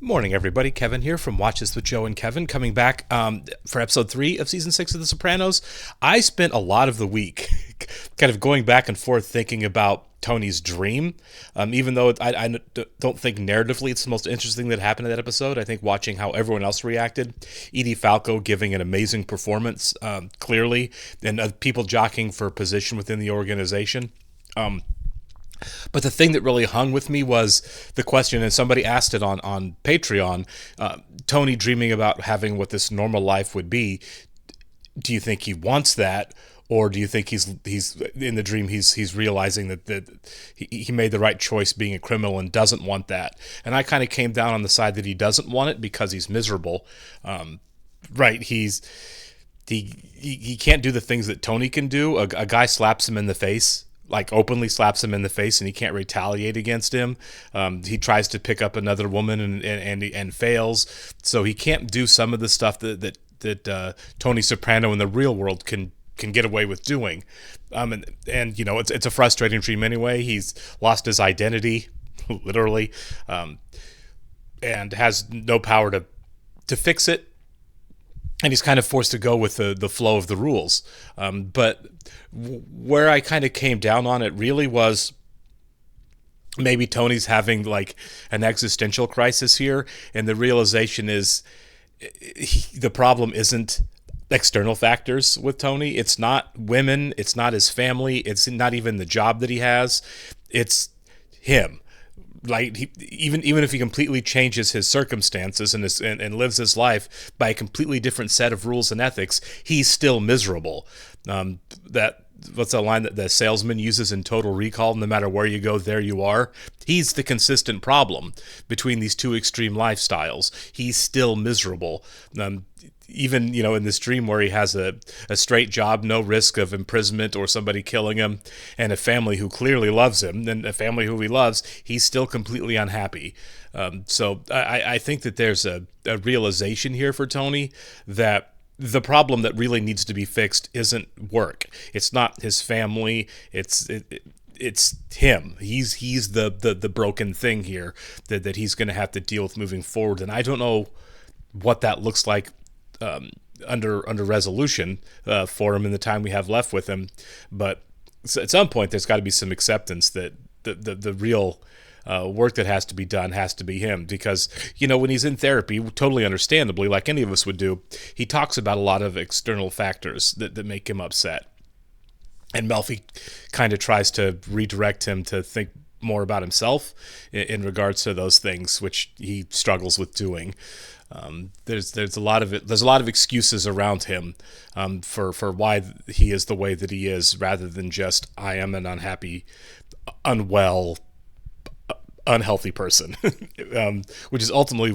Morning, everybody. Kevin here from Watches with Joe and Kevin, coming back for episode 3 of season 6 of The Sopranos. I spent a lot of the week kind of going back and forth thinking about Tony's dream, even though I don't think narratively it's the most interesting that happened in that episode. I think watching how everyone else reacted, Edie Falco giving an amazing performance, clearly, and people jockeying for position within the organization. But the thing that really hung with me was the question, and somebody asked it on Patreon, Tony dreaming about having what this normal life would be. Do you think he wants that, or do you think he's in the dream he's realizing that he made the right choice being a criminal and doesn't want that? And I kind of came down on the side that he doesn't want it because he's miserable. Right? He can't do the things that Tony can do. A guy slaps him in the face, like openly slaps him in the face, and he can't retaliate against him. He tries to pick up another woman and fails. So he can't do some of the stuff that Tony Soprano in the real world can get away with doing. And you know, it's a frustrating dream anyway. He's lost his identity, literally, and has no power to fix it. And he's kind of forced to go with the flow of the rules. But where I kind of came down on it really was maybe Tony's having like an existential crisis here. And the realization is the problem isn't external factors with Tony. It's not women. It's not his family. It's not even the job that he has. It's him. Like even if he completely changes his circumstances and lives his life by a completely different set of rules and ethics, he's still miserable. What's the line that the salesman uses in Total Recall? No matter where you go, there you are. He's the consistent problem between these two extreme lifestyles. He's still miserable. Even, in this dream where he has a straight job, no risk of imprisonment or somebody killing him, and a family who clearly loves him, and a family who he loves, he's still completely unhappy. So I think that there's a realization here for Tony that the problem that really needs to be fixed isn't work. It's not his family. It's him. He's the broken thing here that he's going to have to deal with moving forward. And I don't know what that looks like under resolution for him in the time we have left with him, but at some point there's got to be some acceptance that the real work that has to be done has to be him, because when he's in therapy, totally understandably, like any of us would do, he talks about a lot of external factors that make him upset, and Melfi kind of tries to redirect him to think more about himself in regards to those things, which he struggles with doing. There's a lot of excuses around him for why he is the way that he is, rather than just I am an unhappy, unwell, unhealthy person, which is ultimately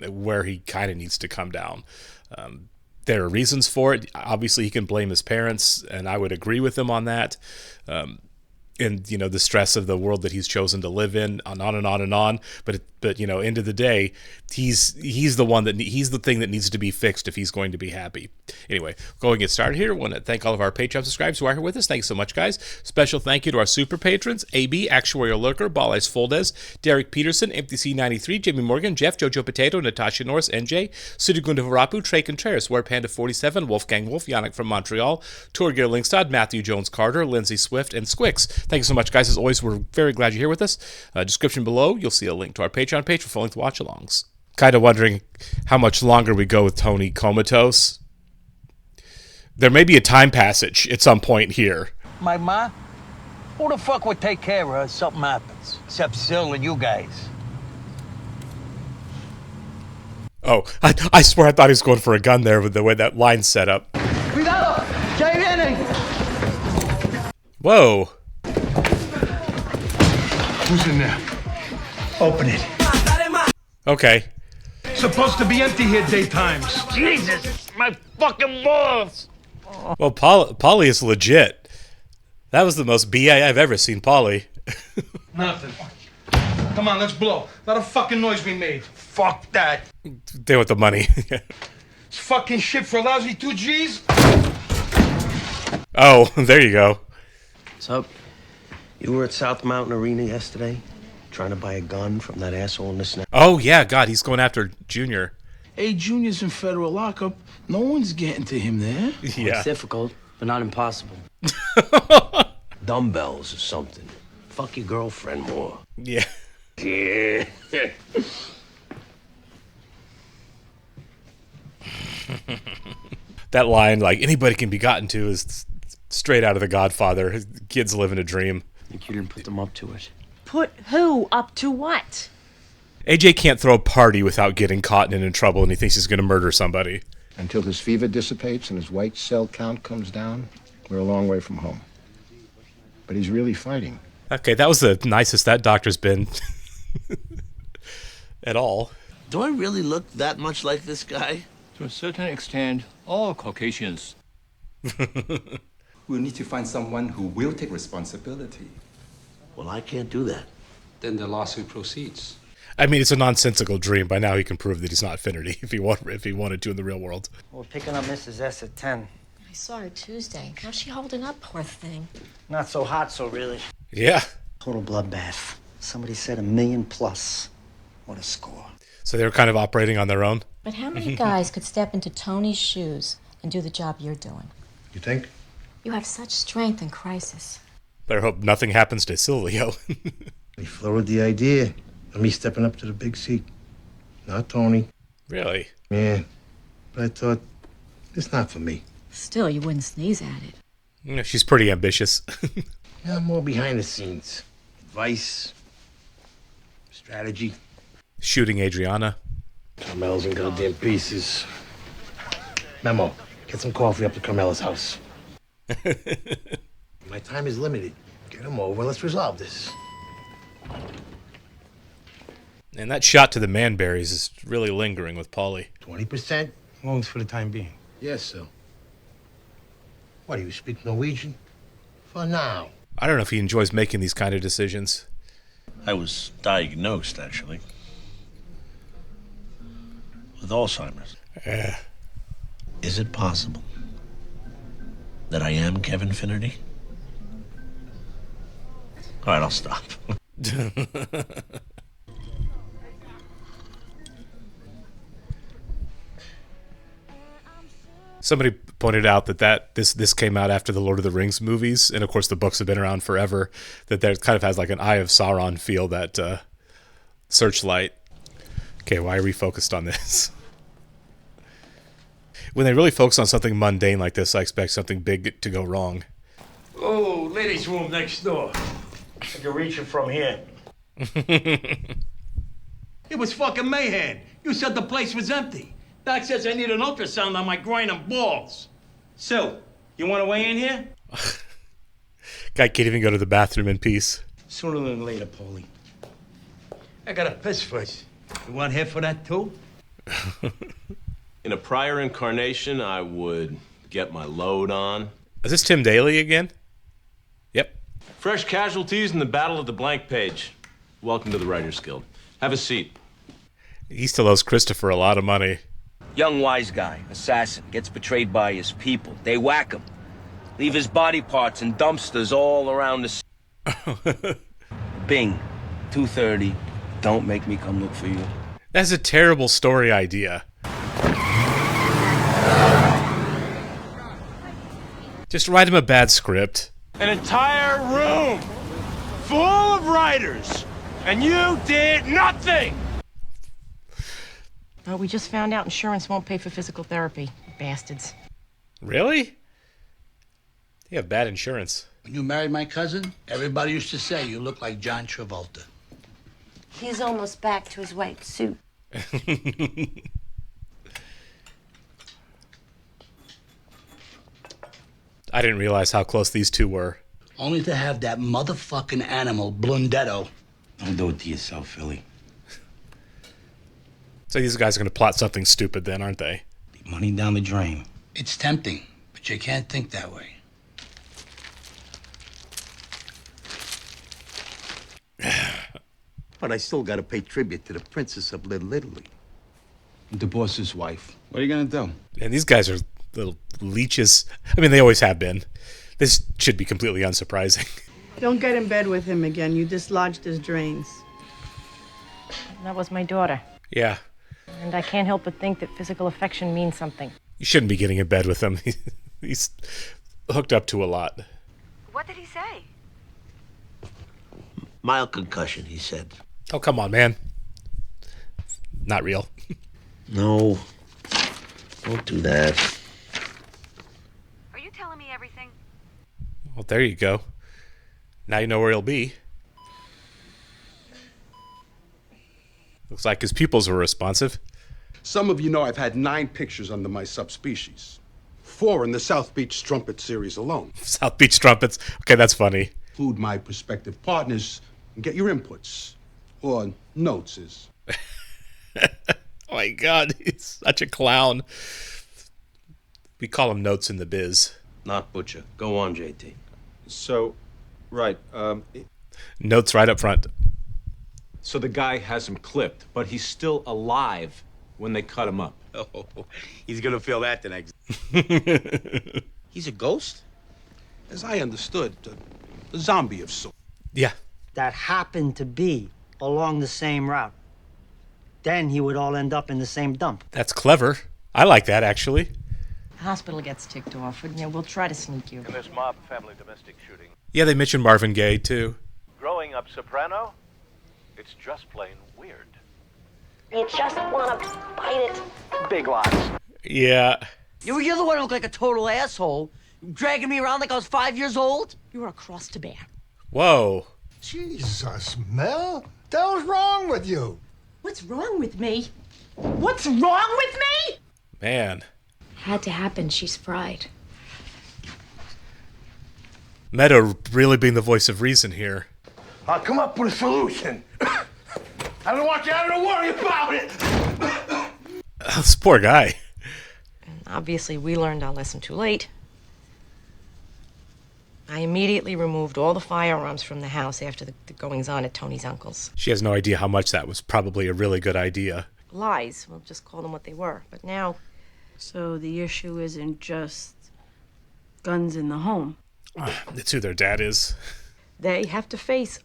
where he kind of needs to come down. There are reasons for it. Obviously, he can blame his parents, and I would agree with him on that. And the stress of the world that he's chosen to live in, on and on and on. But end of the day, he's the thing that needs to be fixed if he's going to be happy. Anyway, go and get started here. I want to thank all of our Patreon subscribers who are here with us. Thanks so much, guys. Special thank you to our super patrons: AB, Actuarial Lurker, Ball Eyes Foldes, Derek Peterson, MTC93, Jamie Morgan, Jeff, Jojo Potato, Natasha Norris, NJ, Sudagunda Varapu, Trey Contreras, Warpanda 47, Wolfgang Wolf, Yannick from Montreal, Torgeir Lingstad, Matthew Jones Carter, Lindsay Swift, and Squix. Thank you so much, guys. As always, we're very glad you're here with us. Description below, you'll see a link to our Patreon page for full-length watch-alongs. Kind of wondering how much longer we go with Tony comatose. There may be a time passage at some point here. My ma? Who the fuck would take care of her if something happens? Except Sil and you guys. Oh, I swear I thought he was going for a gun there with the way that line's set up. Cuidado! Ya vienen! Whoa. Who's in there? Open it. Okay. Supposed to be empty here daytimes. Jesus! My fucking balls! Well, Polly is legit. That was the most BA I've ever seen Polly. Nothing. Come on, let's blow. Not a fucking noise we made. Fuck that! They want the money. It's fucking shit for a lousy 2 G's. Oh, there you go. So, you were at South Mountain Arena yesterday? Trying to buy a gun from that asshole in the snap. Oh, yeah, God, he's going after Junior. Hey, Junior's in federal lockup. No one's getting to him there. Yeah. It's difficult, but not impossible. Dumbbells or something. Fuck your girlfriend more. Yeah. Yeah. That line, like, anybody can be gotten to, is straight out of The Godfather. His kids live in a dream. Think you didn't put them up to it? Put who up to what? AJ can't throw a party without getting caught and in trouble, and he thinks he's going to murder somebody. Until his fever dissipates and his white cell count comes down, we're a long way from home. But he's really fighting. Okay, that was the nicest that doctor's been at all. Do I really look that much like this guy? To a certain extent, all Caucasians. We'll need to find someone who will take responsibility. Well, I can't do that. Then the lawsuit proceeds. I mean, it's a nonsensical dream. By now, he can prove that he's not Finnerty if he wanted to in the real world. We're picking up Mrs. S at 10. I saw her Tuesday. How's she holding up, poor thing? Not so hot, so really. Yeah. Total bloodbath. Somebody said $1 million plus. What a score. So they were kind of operating on their own. But how many guys could step into Tony's shoes and do the job you're doing? You think? You have such strength in crisis. Better hope nothing happens to Silvio. He floated the idea of me stepping up to the big seat. Not Tony. Really? Yeah. But I thought, it's not for me. Still, you wouldn't sneeze at it. You know, she's pretty ambitious. Yeah, I'm more behind the scenes. Advice. Strategy. Shooting Adriana. Carmela's in goddamn pieces. Memo. Get some coffee up to Carmela's house. My time is limited. Get him over. Let's resolve this. And that shot to the manberries is really lingering with Paulie. 20% loans for the time being. Yes, sir. What, do you speak Norwegian? For now. I don't know if he enjoys making these kind of decisions. I was diagnosed, actually. With Alzheimer's. Is it possible that I am Kevin Finnerty? All right, I'll stop. Somebody pointed out that this came out after the Lord of the Rings movies, and of course the books have been around forever. That there kind of has like an Eye of Sauron feel, that Searchlight. Okay, why are we focused on this? When they really focus on something mundane like this, I expect something big to go wrong. Oh, ladies' room next door. I can reach it from here. It was fucking mayhem. You said the place was empty. Doc says I need an ultrasound on my groin and balls. So, you want to weigh in here? Guy can't even go to the bathroom in peace. Sooner than later, Paulie. I gotta piss first. You want here for that too? In a prior incarnation, I would get my load on. Is this Tim Daly again? Yep. Fresh casualties in the Battle of the Blank Page. Welcome to the Writers Guild. Have a seat. He still owes Christopher a lot of money. Young wise guy, assassin, gets betrayed by his people. They whack him. Leave his body parts in dumpsters all around the city. Bing, 2:30. Don't make me come look for you. That's a terrible story idea. Just write him a bad script. An entire room full of writers, and you did nothing! Oh, we just found out insurance won't pay for physical therapy. Bastards. Really? You have bad insurance. When you married my cousin, everybody used to say you look like John Travolta. He's almost back to his white suit. I didn't realize how close these two were. Only to have that motherfucking animal, Blundetto. Don't do it to yourself, Philly. So these guys are going to plot something stupid then, aren't they? Money down the drain. It's tempting, but you can't think that way. But I still gotta pay tribute to the Princess of Little Italy. The boss's wife. What are you gonna do? And these guys are little leeches. I mean, they always have been. This should be completely unsurprising. Don't get in bed with him again. You dislodged his drains. That was my daughter. Yeah. And I can't help but think that physical affection means something. You shouldn't be getting in bed with him. He's hooked up to a lot. What did he say? Mild concussion, he said. Oh, come on, man. Not real. No. Don't do that. Are you telling me everything? Well, there you go. Now you know where he'll be. Looks like his pupils were responsive. Some of you know I've had 9 pictures under my subspecies. 4 in the South Beach Strumpet series alone. South Beach Trumpets. Okay, that's funny. Include my prospective partners and get your inputs. Or notes is. Oh my God, he's such a clown. We call him Notes in the biz. Not Butcher. Go on, JT. So, right. Notes right up front. So the guy has him clipped, but he's still alive when they cut him up. Oh, he's gonna feel that the next. He's a ghost? As I understood, a zombie of sorts. Yeah. That happened to be along the same route. Then he would all end up in the same dump. That's clever. I like that, actually. The hospital gets ticked off. We'll try to sneak you. In this mob family domestic shooting. Yeah, they mentioned Marvin Gaye, too. Growing up soprano, it's just plain weird. You just want to bite it. Big lots. Yeah. You're the one who looked like a total asshole. Dragging me around like I was 5 years old. You were a cross to bear. Whoa. Jesus, Mel. The hell's wrong with you? What's wrong with me? What's wrong with me? Man. Had to happen. She's fried. Meadow really being the voice of reason here. I'll come up with a solution. I don't want you having to worry about it. This poor guy. Obviously, we learned our lesson too late. I immediately removed all the firearms from the house after the goings-on at Tony's uncle's. She has no idea how much that was probably a really good idea. Lies. We'll just call them what they were. But now... So the issue isn't just guns in the home. It's who their dad is. They have to face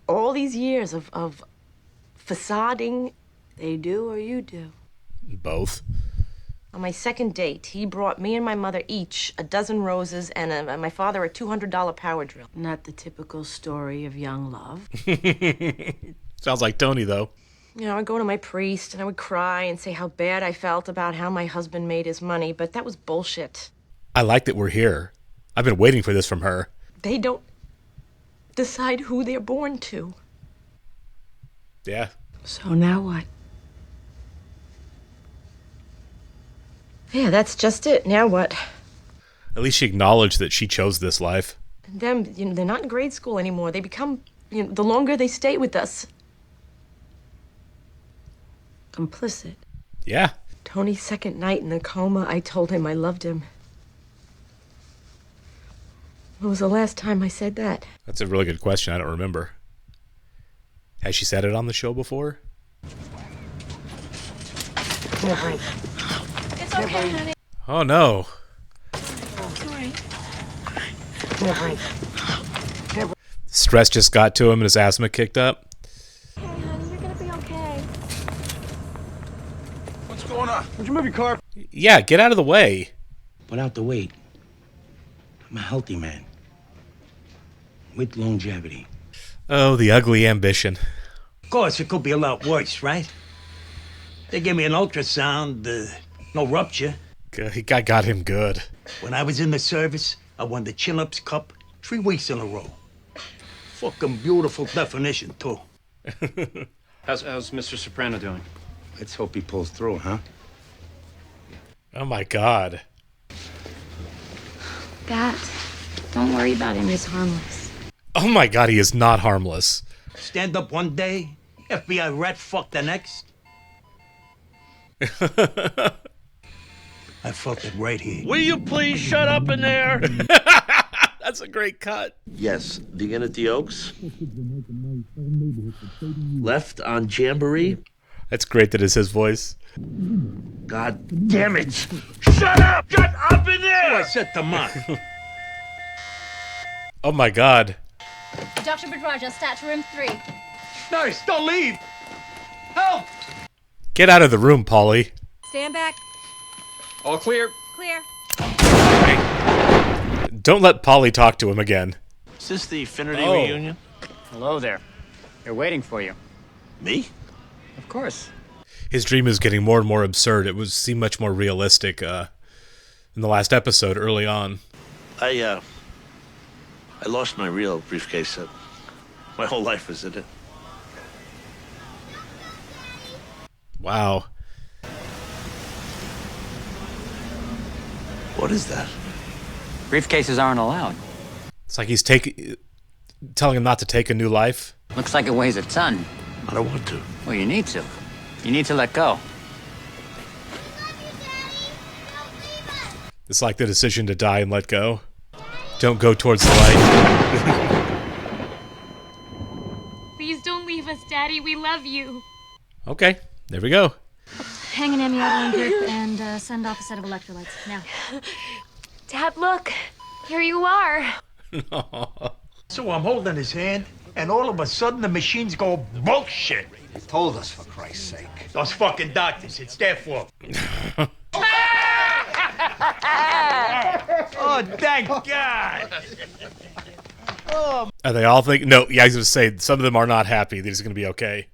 all these years of facading. They do or you do? Both. On my second date, he brought me and my mother each a dozen roses and my father a $200 power drill. Not the typical story of young love. Sounds like Tony, though. You know, I'd go to my priest and I would cry and say how bad I felt about how my husband made his money, but that was bullshit. I like that we're here. I've been waiting for this from her. They don't decide who they're born to. Yeah. So now what? Yeah, that's just it. Now what? At least she acknowledged that she chose this life. And them, they're not in grade school anymore. They become, the longer they stay with us. Complicit. Yeah. Tony's second night in the coma, I told him I loved him. When was the last time I said that? That's a really good question. I don't remember. Has she said it on the show before? It's okay, honey. Oh, no. Sorry. Stress just got to him and his asthma kicked up. Hey, honey, you're gonna be okay. What's going on? Would you move your car? Yeah, get out of the way. Without the weight, I'm a healthy man. With longevity. Oh, the ugly ambition. Of course, it could be a lot worse, right? They gave me an ultrasound, no rupture. He got him good. When I was in the service, I won the Chin-Ups Cup 3 weeks in a row. Fucking beautiful definition, too. How's Mr. Soprano doing? Let's hope he pulls through, huh? Oh, my God. Dad, don't worry about him. He's harmless. Oh, my God, he is not harmless. Stand up one day, FBI rat fuck the next. I felt it right here. Will you please shut up in there? That's a great cut. Yes, begin at the Oaks. Left on Jamboree. That's great that it's his voice. God damn it! Shut up! Get up in there! Oh, I set the mark. Oh, my God. Dr. Badraja, stat to room 3. Nurse, don't leave. Help! Get out of the room, Paulie. Stand back. All clear. Clear. Don't let Paulie talk to him again. Is this the Affinity Oh. reunion? Hello there. They're waiting for you. Me? Of course. His dream is getting more and more absurd. It was seemed much more realistic in the last episode early on. I lost my real briefcase. My whole life was in it. Wow. What is that? Briefcases aren't allowed. It's like he's telling him not to take a new life. Looks like it weighs a ton. I don't want to. Well, you need to. You need to let go. It's like the decision to die and let go. Don't go towards the light. Please don't leave us, Daddy. We love you. Okay, there we go. Hang an amiodarone drip and send off a set of electrolytes. Now. Dad, look. Here you are. So I'm holding his hand, and all of a sudden the machines go bullshit. They told us, for Christ's sake. Those fucking doctors, it's their fault. Oh, thank God. Oh. Are they all think? No, yeah, I was going to say, some of them are not happy that he's going to be okay.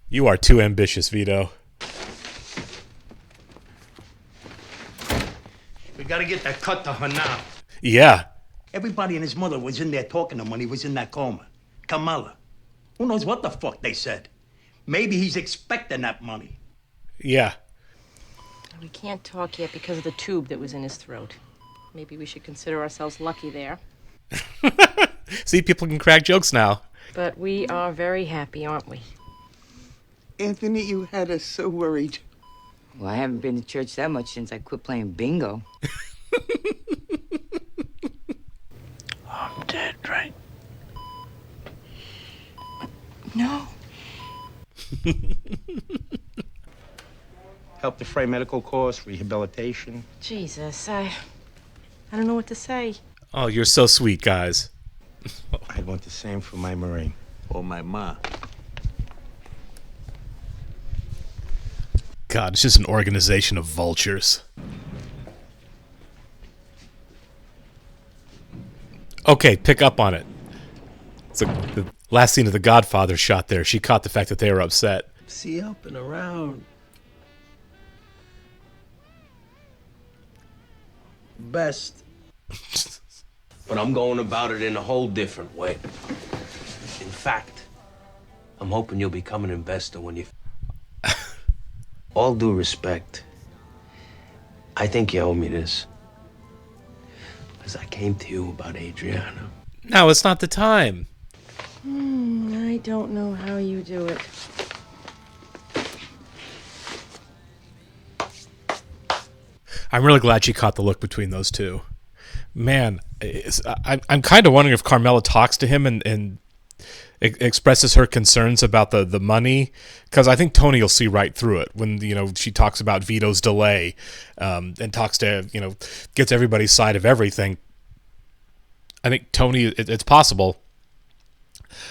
You are too ambitious, Vito. We gotta get that cut to her now. Yeah. Everybody and his mother was in there talking to him when he was in that coma. Carmela. Who knows what the fuck they said? Maybe he's expecting that money. Yeah. We can't talk yet because of the tube that was in his throat. Maybe we should consider ourselves lucky there. See, people can crack jokes now. But we are very happy, aren't we? Anthony, you had us so worried. Well, I haven't been to church that much since I quit playing bingo. I'm dead, right? No. Help defray medical costs, rehabilitation. Jesus, I don't know what to say. Oh, you're so sweet, guys. I'd want the same for my Marine. Or my ma. God, it's just an organization of vultures. Okay, pick up on it. It's like the last scene of The Godfather shot there. She caught the fact that they were upset. See up and around. Best. But I'm going about it in a whole different way. In fact, I'm hoping you'll become an investor when you... All due respect, I think you owe me this. Because I came to you about Adriana. No, it's not the time. I don't know how you do it. I'm really glad she caught the look between those two. Man, I'm kind of wondering if Carmela talks to him and expresses her concerns about the money, because I think Tony will see right through it when she talks about Vito's delay, and talks to gets everybody's side of everything. I think Tony, it's possible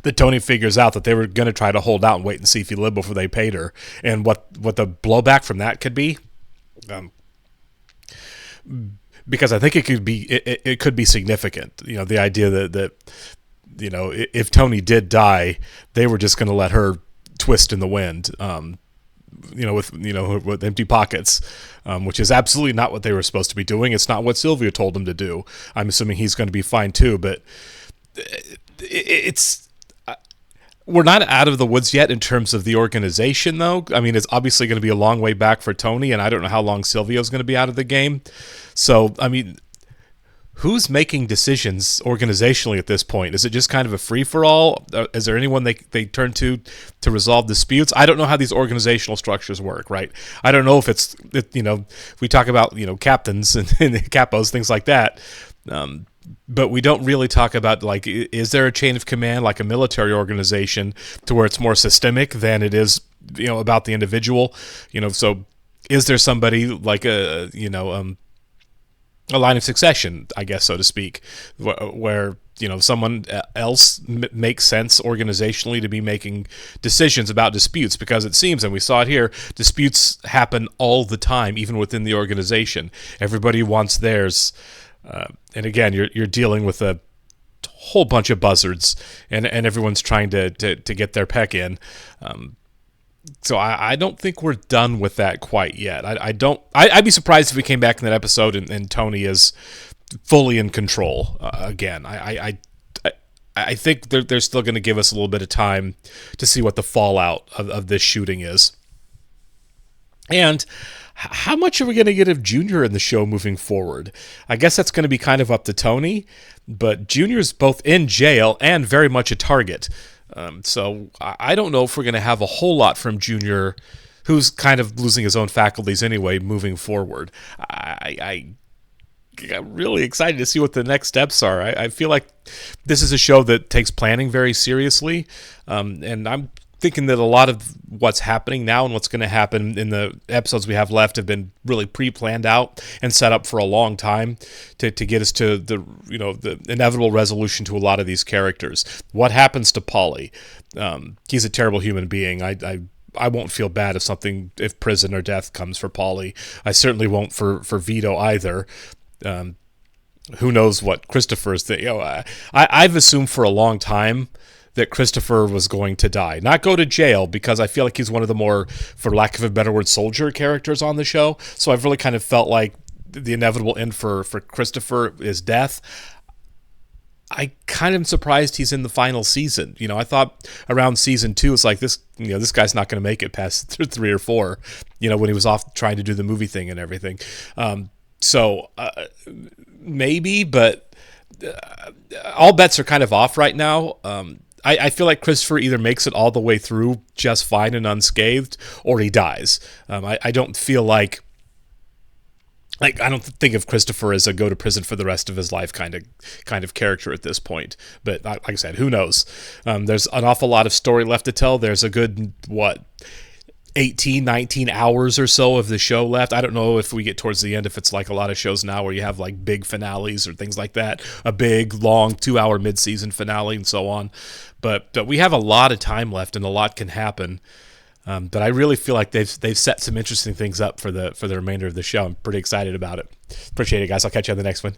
that Tony figures out that they were going to try to hold out and wait and see if he lived before they paid her, and what the blowback from that could be. Because I think it could be significant. The idea that if Tony did die, they were just going to let her twist in the wind, with empty pockets, which is absolutely not what they were supposed to be doing. It's not what Sylvia told him to do. I'm assuming he's going to be fine too, but we're not out of the woods yet in terms of the organization, though. I mean, it's obviously going to be a long way back for Tony, and I don't know how long Sylvia's going to be out of the game. So, I mean, who's making decisions organizationally at this point? Is it just kind of a free-for-all? Is there anyone they turn to resolve disputes? I don't know how these organizational structures work, right? I don't know if we talk about, captains and capos, things like that. But we don't really talk about, like, is there a chain of command, like a military organization, to where it's more systemic than it is, about the individual? So is there somebody like a line of succession, I guess, so to speak, where someone else makes sense organizationally to be making decisions about disputes, because it seems, and we saw it here, disputes happen all the time, even within the organization. Everybody wants theirs. And again, you're dealing with a whole bunch of buzzards, and everyone's trying to get their peck in. So I don't think we're done with that quite yet. I'd be surprised if we came back in that episode and Tony is fully in control again. I think they're still going to give us a little bit of time to see what the fallout of this shooting is. And how much are we going to get of Junior in the show moving forward? I guess that's going to be kind of up to Tony, but Junior's both in jail and very much a target. So I don't know if we're going to have a whole lot from Junior, who's kind of losing his own faculties anyway, moving forward. I'm really excited to see what the next steps are. I feel like this is a show that takes planning very seriously, and I'm thinking that a lot of what's happening now and what's going to happen in the episodes we have left have been really pre-planned out and set up for a long time to get us to the inevitable resolution to a lot of these characters. What happens to Paulie? He's a terrible human being. I won't feel bad if prison or death comes for Paulie. I certainly won't for Vito either. Who knows what Christopher's thing? I've assumed for a long time that Christopher was going to die, not go to jail, because I feel like he's one of the more, for lack of a better word, soldier characters on the show. So I've really kind of felt like the inevitable end for Christopher is death. I kind of am surprised he's in the final season. I thought around season 2, it's like this guy's not going to make it past 3 or 4, when he was off trying to do the movie thing and everything. So maybe, but all bets are kind of off right now. I feel like Christopher either makes it all the way through just fine and unscathed, or he dies. I don't feel like I don't think of Christopher as a go to prison for the rest of his life kind of character at this point. But like I said, who knows? There's an awful lot of story left to tell. There's a good 18, 19 hours or so of the show left. I don't know if we get towards the end, if it's like a lot of shows now where you have like big finales or things like that, a big, long 2-hour mid-season finale and so on. But we have a lot of time left and a lot can happen. But I really feel like they've set some interesting things up for the remainder of the show. I'm pretty excited about it. Appreciate it, guys. I'll catch you on the next one.